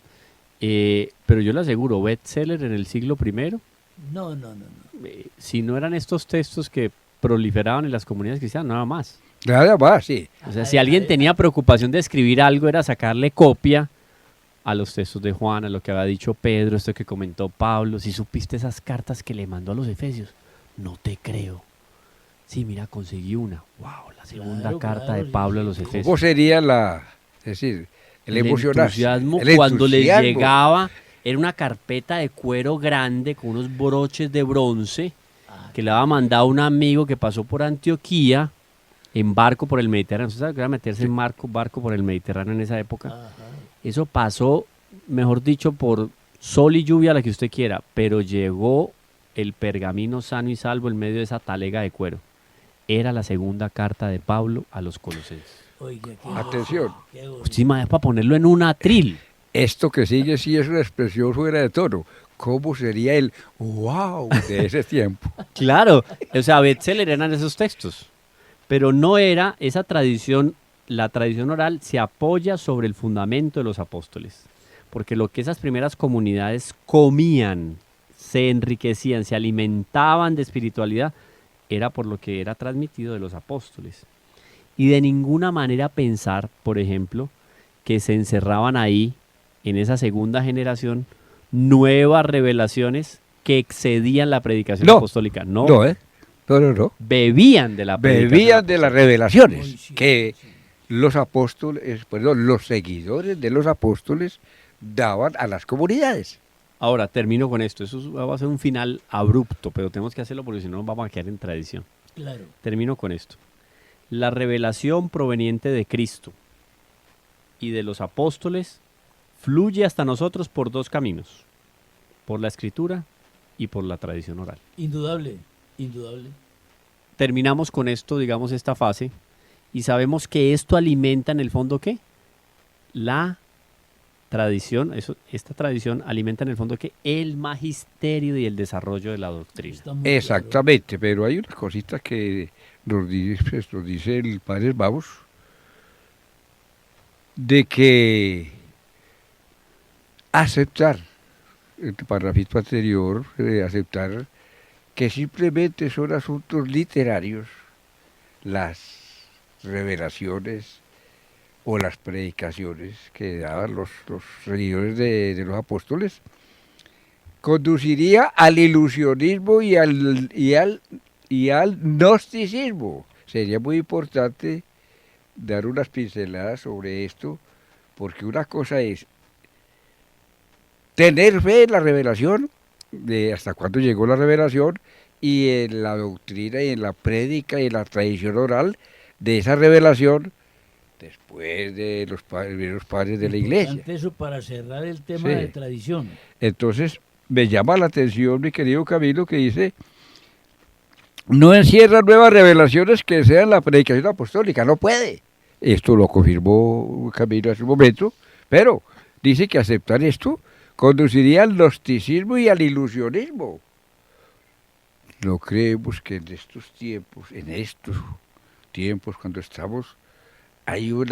Pero yo le aseguro, bestseller en el siglo I,
No.
si no eran estos textos que proliferaban en las comunidades cristianas, nada más.
Nada más, sí.
O sea, si alguien tenía preocupación de escribir algo, era sacarle copia a los textos de Juan, a lo que había dicho Pedro, esto que comentó Pablo. Si supiste esas cartas que le mandó a los Efesios, no te creo. Sí, mira, conseguí una. Wow, la segunda carta de Pablo a los Efesios.
¿Cómo sería el
entusiasmo cuando les llegaba? Era una carpeta de cuero grande con unos broches de bronce que le había mandado un amigo que pasó por Antioquía en barco por el Mediterráneo. ¿Usted sabe que era meterse en barco por el Mediterráneo en esa época? Ajá. Eso pasó, mejor dicho, por sol y lluvia, la que usted quiera, pero llegó el pergamino sano y salvo en medio de esa talega de cuero. Era la segunda carta de Pablo a los Colosenses.
Oiga,
atención.
Sí, es para ponerlo en un atril.
Esto que sigue sí es una expresión fuera de tono. ¿Cómo sería el wow de ese tiempo?
Claro, o sea, bestseller eran esos textos, pero no era esa tradición. La tradición oral se apoya sobre el fundamento de los apóstoles, porque lo que esas primeras comunidades comían, se enriquecían, se alimentaban de espiritualidad, era por lo que era transmitido de los apóstoles. Y de ninguna manera pensar, por ejemplo, que se encerraban ahí, en esa segunda generación, nuevas revelaciones que excedían la predicación apostólica. No. Bebían de la predicación.
Bebían de las revelaciones que los apóstoles, los seguidores de los apóstoles daban a las comunidades.
Ahora, termino con esto. Eso va a ser un final abrupto, pero tenemos que hacerlo porque si no nos vamos a quedar en tradición.
Claro.
Termino con esto. La revelación proveniente de Cristo y de los apóstoles fluye hasta nosotros por dos caminos, por la escritura y por la tradición oral.
Indudable.
Terminamos con esto, digamos, esta fase, y sabemos que esto alimenta en el fondo ¿qué? La tradición, esta tradición alimenta en el fondo ¿qué? El magisterio y el desarrollo de la doctrina.
Exactamente, pero hay una cosita que nos dice el padre Baus, de que aceptar, el parrafito anterior, aceptar que simplemente son asuntos literarios las revelaciones o las predicaciones que daban los seguidores de los apóstoles, conduciría al ilusionismo y al gnosticismo. Sería muy importante dar unas pinceladas sobre esto, porque una cosa es tener fe en la revelación, de hasta cuándo llegó la revelación, y en la doctrina y en la prédica y en la tradición oral de esa revelación después de los padres de la iglesia.
Eso para cerrar el tema de tradición.
Entonces, me llama la atención, mi querido Camilo, que dice, no encierra nuevas revelaciones que sean la predicación apostólica, no puede. Esto lo confirmó Camilo hace un momento, pero dice que aceptar esto conduciría al gnosticismo y al ilusionismo. No creemos que en estos tiempos cuando estamos, hay un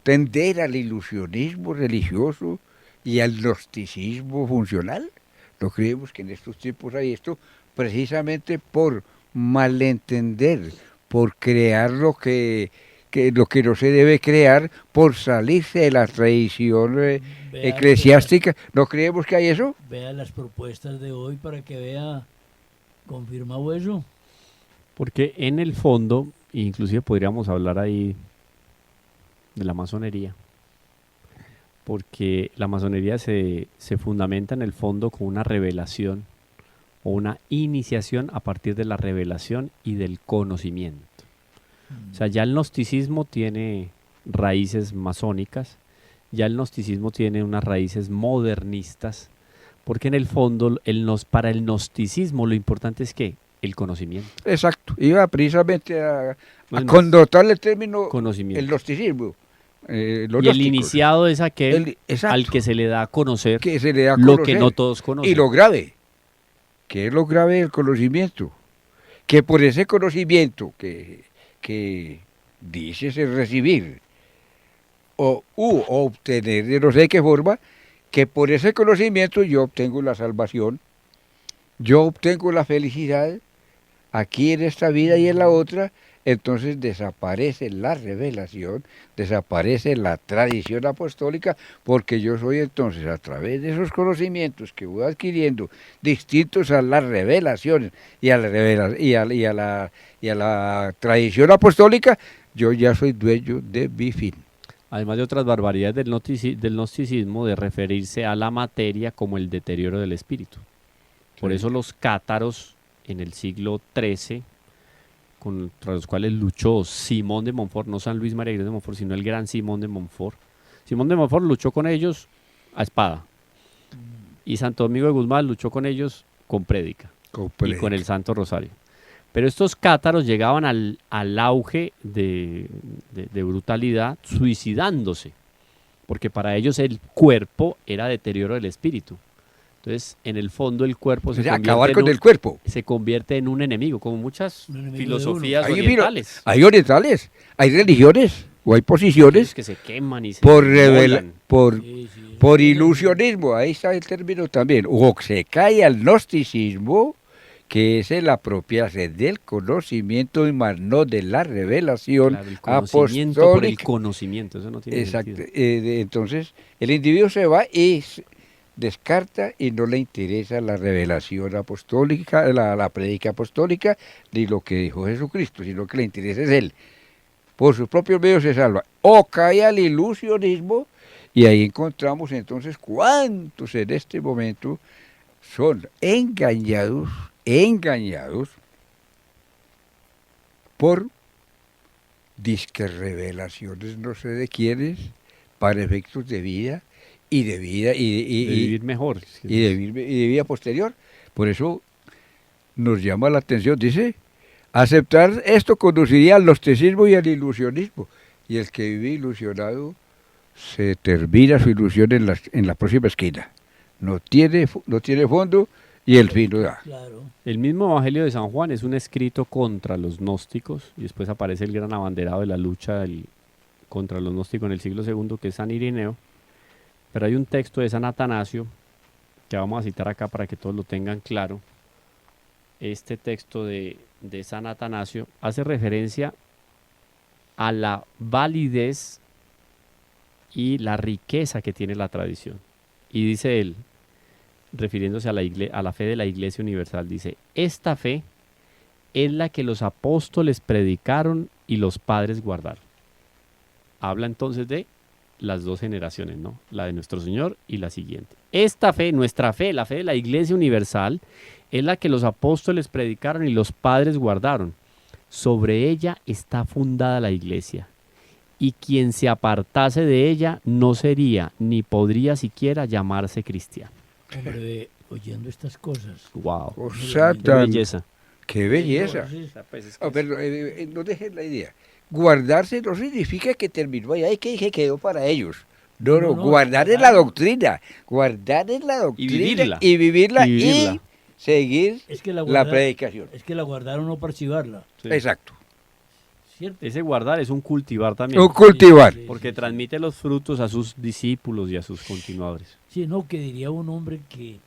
tender al ilusionismo religioso y al gnosticismo funcional. No creemos que en estos tiempos hay esto, precisamente por malentender, por crear lo que no se debe crear, por salirse de la tradición eclesiástica. ¿No creemos que hay eso?
Vea las propuestas de hoy para que vea confirmado eso.
Porque en el fondo, inclusive podríamos hablar ahí de la masonería, porque la masonería se fundamenta en el fondo con una revelación o una iniciación a partir de la revelación y del conocimiento. O sea, ya el gnosticismo tiene raíces masónicas, ya el gnosticismo tiene unas raíces modernistas, porque en el fondo para el gnosticismo lo importante es ¿qué? El conocimiento.
Exacto, iba precisamente a connotar el término conocimiento. El gnosticismo.
Y el iniciado es aquel al que se le da a conocer, lo que no todos conocen.
Y lo grave, ¿qué es lo grave del conocimiento? Que por ese conocimiento que dices recibir o obtener de no sé qué forma, que por ese conocimiento yo obtengo la salvación, yo obtengo la felicidad aquí en esta vida y en la otra. Entonces desaparece la revelación, desaparece la tradición apostólica, porque yo soy entonces, a través de esos conocimientos que voy adquiriendo, distintos a las revelaciones y a la tradición apostólica, yo ya soy dueño de mi fin.
Además de otras barbaridades del gnosticismo, de referirse a la materia como el deterioro del espíritu. Por eso los cátaros en el siglo XIII, contra los cuales luchó Simón de Montfort, no San Luis María de Montfort, sino el gran Simón de Montfort. Simón de Montfort luchó con ellos a espada. Y Santo Domingo de Guzmán luchó con ellos con prédica. Y con el Santo Rosario. Pero estos cátaros llegaban al auge de brutalidad suicidándose, porque para ellos el cuerpo era deterioro del espíritu. Entonces, en el fondo, el cuerpo se convierte en un enemigo, como muchas filosofías orientales.
Hay orientales, hay religiones o hay posiciones
que se queman y se
por ilusionismo, ahí está el término también, o se cae al gnosticismo, que es la propia sed del conocimiento y más no de la revelación
apostólica. Por el conocimiento, eso no tiene sentido.
Entonces, el individuo se va y descarta y no le interesa la revelación apostólica, la prédica apostólica, ni lo que dijo Jesucristo, sino que le interesa es él. Por sus propios medios se salva. O cae al ilusionismo, y ahí encontramos entonces cuántos en este momento son engañados por disque revelaciones no sé de quiénes, para efectos de vida, y de
vivir mejor.
Y de vida posterior. Por eso nos llama la atención, dice, Aceptar esto conduciría al gnosticismo y al ilusionismo. Y el que vive ilusionado se termina su ilusión en la próxima esquina. No tiene fondo y el fin no da.
Claro.
El mismo Evangelio de San Juan es un escrito contra los gnósticos y después aparece el gran abanderado de la lucha contra los gnósticos en el siglo II, que es San Irineo. Pero hay un texto de San Atanasio que vamos a citar acá para que todos lo tengan claro. Este texto de San Atanasio hace referencia a la validez y la riqueza que tiene la tradición. Y dice él, refiriéndose a la fe de la Iglesia Universal, dice: esta fe es la que los apóstoles predicaron y los padres guardaron. Habla entonces de las dos generaciones, ¿no? La de nuestro Señor y la siguiente. Esta fe, nuestra fe, la fe de la Iglesia Universal, es la que los apóstoles predicaron y los padres guardaron. Sobre ella está fundada la Iglesia, y quien se apartase de ella no sería ni podría siquiera llamarse cristiano.
Hombre, oyendo estas cosas.
Wow.
O sea,
Qué belleza.
¡Qué belleza! Pero no dejen la idea. Guardarse no significa que terminó allá y que quedó para ellos. No, guardar es la doctrina. Guardar es la doctrina y vivirla y seguir la predicación.
Es que la guardaron no para archivarla.
Sí. Exacto.
¿Cierto?
Ese guardar es un cultivar también.
Un cultivar.
Porque transmite los frutos a sus discípulos y a sus continuadores.
Sí, no, que diría un hombre que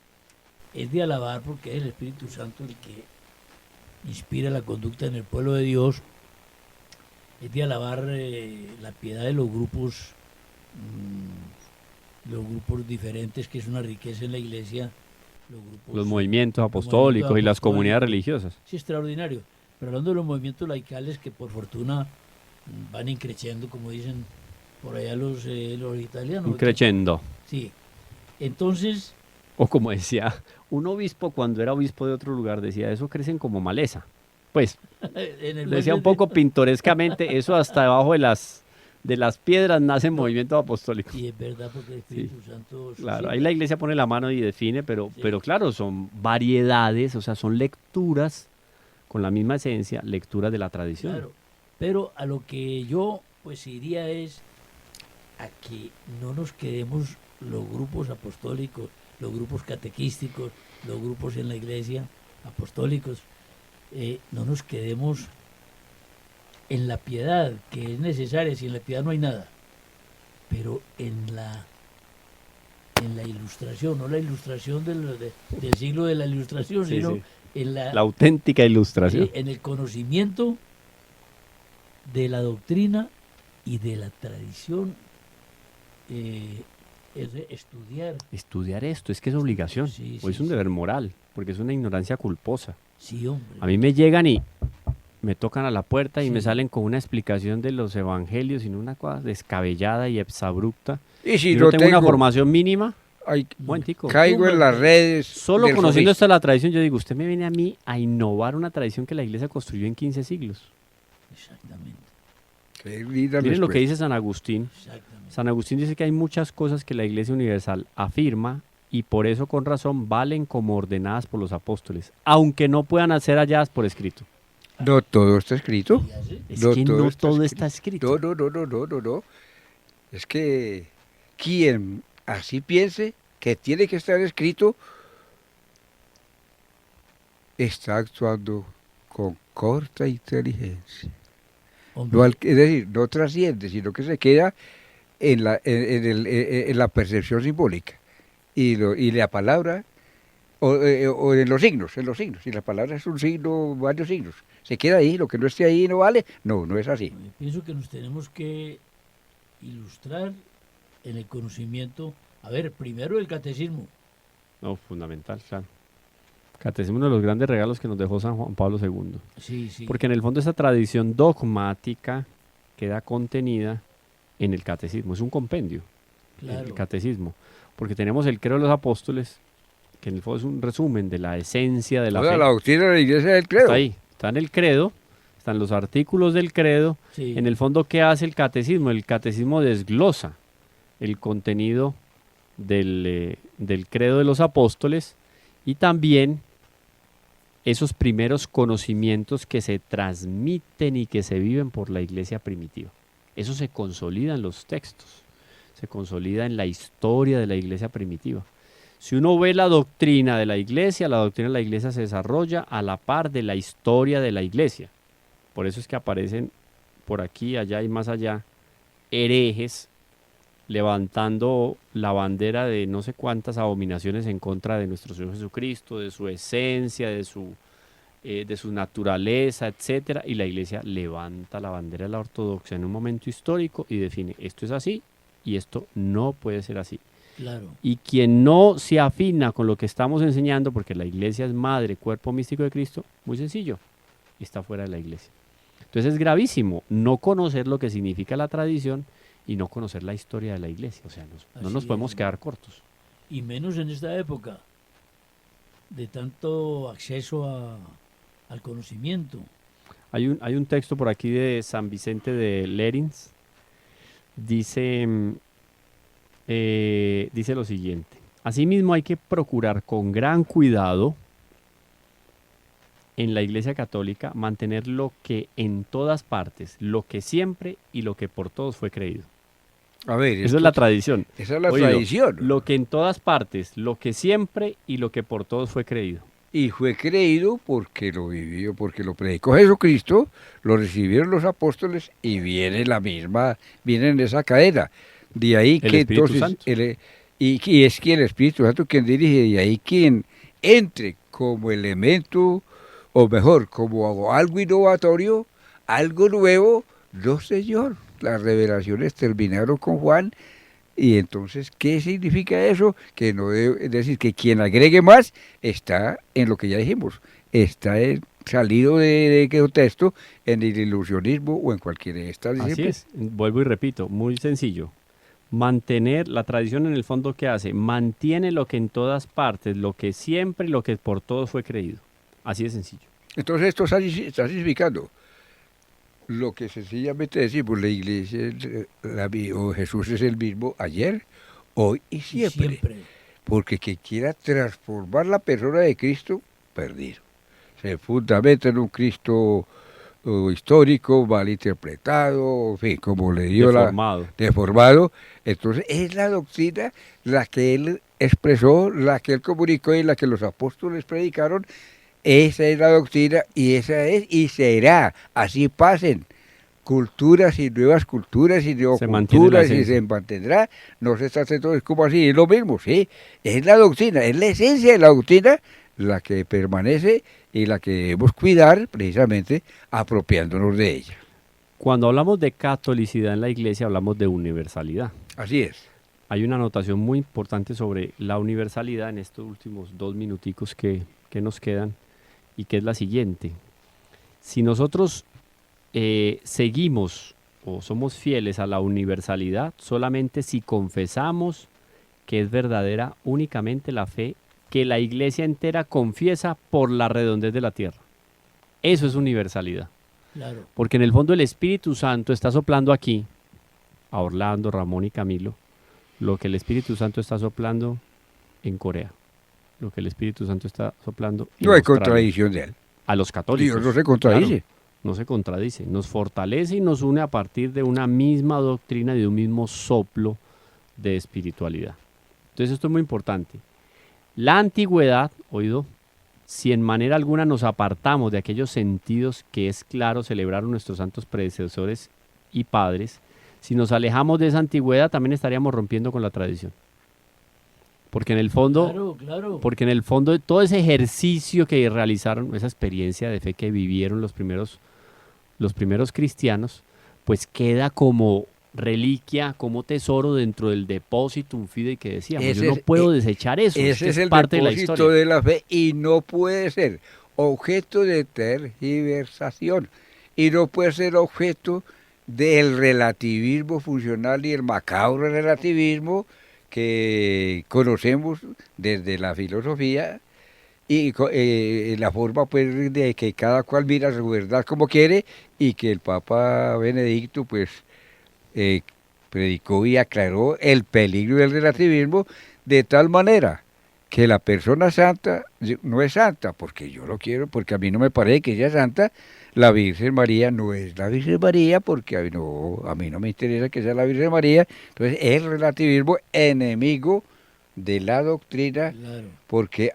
es de alabar porque es el Espíritu Santo el que inspira la conducta en el pueblo de Dios. Es de alabar la piedad de los grupos diferentes, que es una riqueza en la iglesia.
Los movimientos apostólicos y las comunidades religiosas.
Sí, extraordinario. Pero hablando de los movimientos laicales que por fortuna van increciendo, como dicen por allá los italianos.
Increciendo.
Sí. Entonces...
O como decía un obispo cuando era obispo de otro lugar, decía, eso crecen como maleza. Pues, decía un poco pintorescamente, eso hasta debajo de las piedras nace movimiento apostólico.
Y es verdad, porque el Espíritu Santo...
Claro, ahí la iglesia pone la mano y define, pero claro, son variedades, o sea, son lecturas con la misma esencia, lecturas de la tradición.
Claro, pero a lo que yo pues iría es a que no nos quedemos los grupos apostólicos, los grupos catequísticos, los grupos en la iglesia apostólicos, no nos quedemos en la piedad, que es necesaria, si en la piedad no hay nada, pero en la ilustración, no la ilustración del siglo de la ilustración, sino en la
auténtica ilustración.
En el conocimiento de la doctrina y de la tradición, es de estudiar.
Estudiar esto, es que es obligación, o es un deber moral, porque es una ignorancia culposa.
Sí, hombre.
A mí me llegan y me tocan a la puerta y me salen con una explicación de los evangelios y una cosa descabellada y exabrupta.
Y si
yo tengo una formación mínima,
caigo en las redes.
Solo conociendo esta la tradición, yo digo, usted me viene a mí a innovar una tradición que la iglesia construyó en 15 siglos.
Exactamente.
Miren lo que dice San Agustín. San Agustín dice que hay muchas cosas que la Iglesia Universal afirma y por eso con razón valen como ordenadas por los apóstoles, aunque no puedan ser halladas por escrito.
No todo está escrito.
Es que no todo está escrito.
No. Es que quien así piense que tiene que estar escrito está actuando con corta inteligencia. No, es decir, no trasciende, sino que se queda en la percepción simbólica y la palabra o en los signos, y la palabra es un signo, varios signos, se queda ahí, lo que no esté ahí no vale, no es así.
Yo pienso que nos tenemos que ilustrar en el conocimiento, a ver, primero el catecismo.
No, fundamental, claro. Catecismo, uno de los grandes regalos que nos dejó San Juan Pablo II.
Sí.
Porque en el fondo esa tradición dogmática queda contenida en el catecismo. Es un compendio, el catecismo. Porque tenemos el credo de los apóstoles, que en el fondo es un resumen de la esencia de la fe.
La doctrina de la iglesia del credo.
Está ahí, está en el credo, están los artículos del credo.
Sí.
En el fondo, ¿qué hace el catecismo? El catecismo desglosa el contenido del credo de los apóstoles y también esos primeros conocimientos que se transmiten y que se viven por la iglesia primitiva. Eso se consolida en los textos, se consolida en la historia de la iglesia primitiva. Si uno ve la doctrina de la iglesia se desarrolla a la par de la historia de la iglesia. Por eso es que aparecen por aquí, allá y más allá herejes levantando la bandera de no sé cuántas abominaciones en contra de nuestro Señor Jesucristo, de su esencia, de su naturaleza, etcétera, y la iglesia levanta la bandera de la ortodoxia en un momento histórico y define esto es así y esto no puede ser así.
Claro.
Y quien no se afina con lo que estamos enseñando, porque la iglesia es madre, cuerpo místico de Cristo, muy sencillo, está fuera de la iglesia. Entonces es gravísimo no conocer lo que significa la tradición y no conocer la historia de la iglesia. O sea, no nos podemos quedar cortos.
Y menos en esta época de tanto acceso al conocimiento.
Hay un texto por aquí de San Vicente de Lérins. Dice lo siguiente: asimismo hay que procurar con gran cuidado en la Iglesia Católica mantener lo que en todas partes, lo que siempre y lo que por todos fue creído.
A ver,
eso es la tradición.
Esa es la tradición.
Lo que en todas partes, lo que siempre y lo que por todos fue creído.
Y fue creído porque lo vivió, porque lo predicó Jesucristo, lo recibieron los apóstoles y viene en esa cadena. De ahí
el
que
Espíritu
entonces,
Santo.
y es que el Espíritu Santo quien dirige, y ahí quien entre como elemento, o mejor, como algo innovatorio, algo nuevo, no señor. Las revelaciones terminaron con Juan, y entonces, ¿qué significa eso? Que no debe decir que quien agregue más está en lo que ya dijimos, está salido de texto en el ilusionismo o en cualquiera de estas disciplinas.
Así es, vuelvo y repito, muy sencillo. Mantener la tradición en el fondo, ¿qué hace? Mantiene lo que en todas partes, lo que siempre y lo que por todos fue creído. Así de sencillo.
Entonces esto está significando lo que sencillamente decimos, la iglesia, o Jesús es el mismo ayer, hoy y siempre. Porque quien quiera transformar la persona de Cristo, perdido. Se fundamenta en un Cristo histórico, mal interpretado, en fin, como le dio deformado. Entonces es la doctrina la que él expresó, la que él comunicó y la que los apóstoles predicaron. Esa es la doctrina y esa es y será. Así pasen culturas y nuevas culturas y neoculturas y se mantendrá. No se está haciendo, es como así, es lo mismo, ¿sí? Es la doctrina, es la esencia de la doctrina la que permanece y la que debemos cuidar precisamente apropiándonos de ella.
Cuando hablamos de catolicidad en la iglesia hablamos de universalidad.
Así es.
Hay una anotación muy importante sobre la universalidad en estos últimos 2 minuticos que nos quedan, y que es la siguiente. Si nosotros seguimos o somos fieles a la universalidad solamente si confesamos que es verdadera únicamente la fe que la iglesia entera confiesa por la redondez de la tierra. Eso es universalidad.
Claro.
Porque en el fondo el Espíritu Santo está soplando aquí, a Orlando, Ramón y Camilo, lo que el Espíritu Santo está soplando en Corea, lo que el Espíritu Santo está soplando en
No hay
Australia.
contradicción de él.
A los católicos.
Dios no se contradice.
Claro, no se contradice, nos fortalece y nos une a partir de una misma doctrina y de un mismo soplo de espiritualidad. Entonces esto es muy importante. La antigüedad, oído, si en manera alguna nos apartamos de aquellos sentidos que es claro celebraron nuestros santos predecesores y padres, si nos alejamos de esa antigüedad también estaríamos rompiendo con la tradición. Porque en el fondo, porque en el fondo todo ese ejercicio que realizaron, esa experiencia de fe que vivieron los primeros cristianos, pues queda como reliquia, como tesoro dentro del depósito fidei que decíamos. Yo no puedo desechar eso.
Ese es el
parte
depósito de la fe y no puede ser objeto de tergiversación y no puede ser objeto del relativismo funcional y el macabro relativismo que conocemos desde la filosofía y la forma pues de que cada cual mira su verdad como quiere y que el Papa Benedicto pues predicó y aclaró el peligro del relativismo de tal manera que la persona santa no es santa, porque yo lo quiero, porque a mí no me parece que sea santa. La Virgen María no es la Virgen María, porque a mí no me interesa que sea la Virgen María. Entonces es relativismo enemigo de la doctrina,
Claro.
porque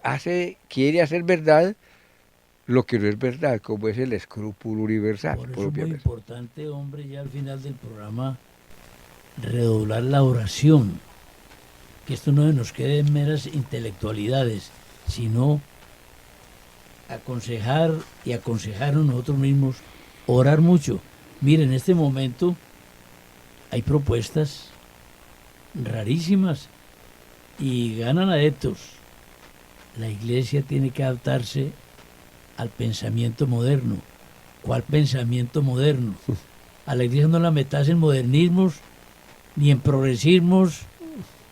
quiere hacer verdad lo que no es verdad, como es el escrúpulo universal.
Por eso es muy importante, hombre, ya al final del programa, redoblar la oración. Que esto no nos quede en meras intelectualidades, sino aconsejar y aconsejarnos nosotros mismos, orar mucho. Miren, en este momento hay propuestas rarísimas y ganan adeptos. La iglesia tiene que adaptarse al pensamiento moderno. ¿Cuál pensamiento moderno? A la iglesia no la metas en modernismos, ni en progresismos,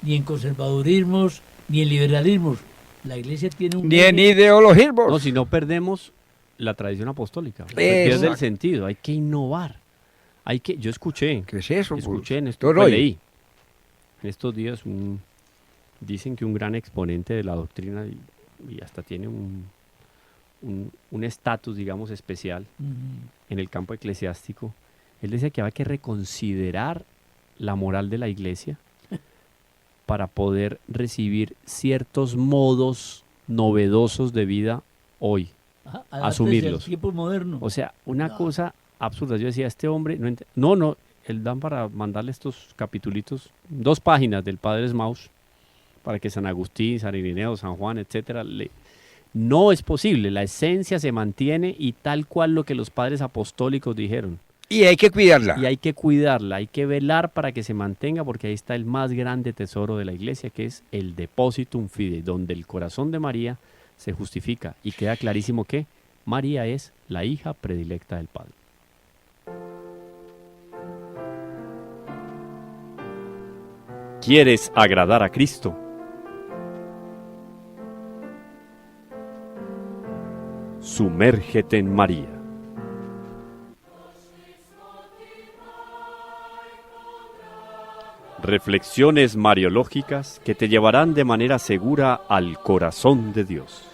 ni en conservadurismos, ni en liberalismos. La iglesia tiene un...
Ni en ideologismos.
No, si no perdemos la tradición apostólica. Pierde el sentido. Hay que innovar. Yo escuché.
¿Qué es eso?
Escuché en esto, leí. En estos días dicen que un gran exponente de la doctrina y hasta tiene un estatus, digamos, especial en el campo eclesiástico. Él decía que había que reconsiderar la moral de la iglesia para poder recibir ciertos modos novedosos de vida hoy, asumirlos.
Tiempo moderno.
O sea, una cosa absurda. Yo decía, este hombre, él dan para mandarle estos capitulitos, 2 páginas del Padre Smaus, para que San Agustín, San Irineo, San Juan, etcétera, no es posible. La esencia se mantiene y tal cual lo que los padres apostólicos dijeron.
Y hay que cuidarla.
Y hay que cuidarla, hay que velar para que se mantenga, porque ahí está el más grande tesoro de la iglesia, que es el depositum fidei, donde el corazón de María se justifica y queda clarísimo que María es la hija predilecta del Padre. ¿Quieres agradar a Cristo? Sumérgete en María. Reflexiones mariológicas que te llevarán de manera segura al corazón de Dios.